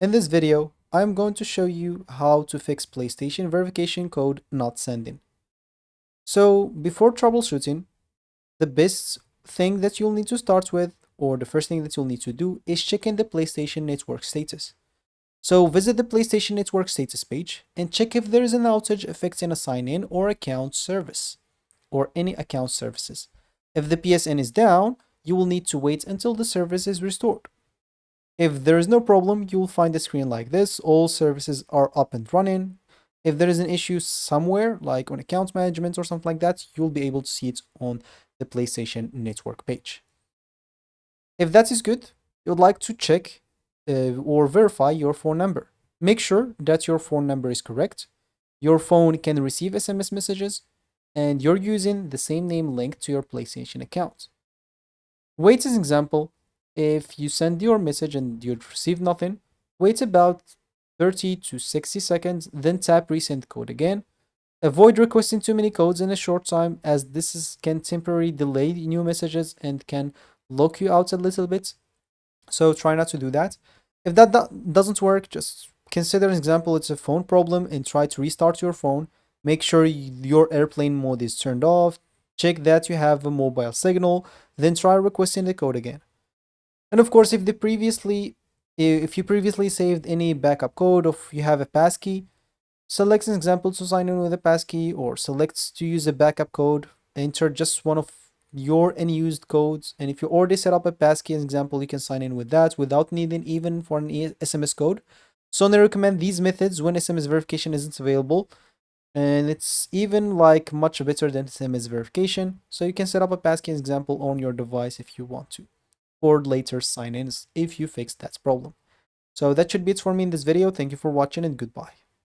In this video, I'm going to show you how to fix PlayStation verification code not sending. So before troubleshooting, the best thing that you'll need to start with, or the first thing that you'll need to do, is checking the PlayStation network status. So visit the PlayStation network status page and check if there is an outage affecting a sign-in or account service, or any account services. If the PSN is down, you will need to wait until the service is restored. If there is no problem, you will find a screen like this. All services are up and running. If there is an issue somewhere, like on account management or something like that, you'll be able to see it on the PlayStation Network page. If that is good, you'd like to check or verify your phone number. Make sure that your phone number is correct, your phone can receive SMS messages, and you're using the same name linked to your PlayStation account. Wait as an example, if you send your message and you receive nothing, wait about 30 to 60 seconds, then tap resend code again. Avoid requesting too many codes in a short time, as can temporarily delay new messages and can lock you out a little bit. So try not to do that. If that doesn't work, just consider an example it's a phone problem and try to restart your phone. Make sure your airplane mode is turned off. Check that you have a mobile signal, then try requesting the code again. And of course, if you previously saved any backup code, or if you have a passkey, select an example to sign in with a passkey, or select to use a backup code. Enter just one of your unused codes, and if you already set up a passkey as an example, you can sign in with that without needing even for an SMS code. So I recommend these methods when SMS verification isn't available, and it's even like much better than SMS verification. So you can set up a passkey as an example on your device if you want to, or later sign-ins if you fix that problem. So that should be it for me in this video. Thank you for watching and goodbye.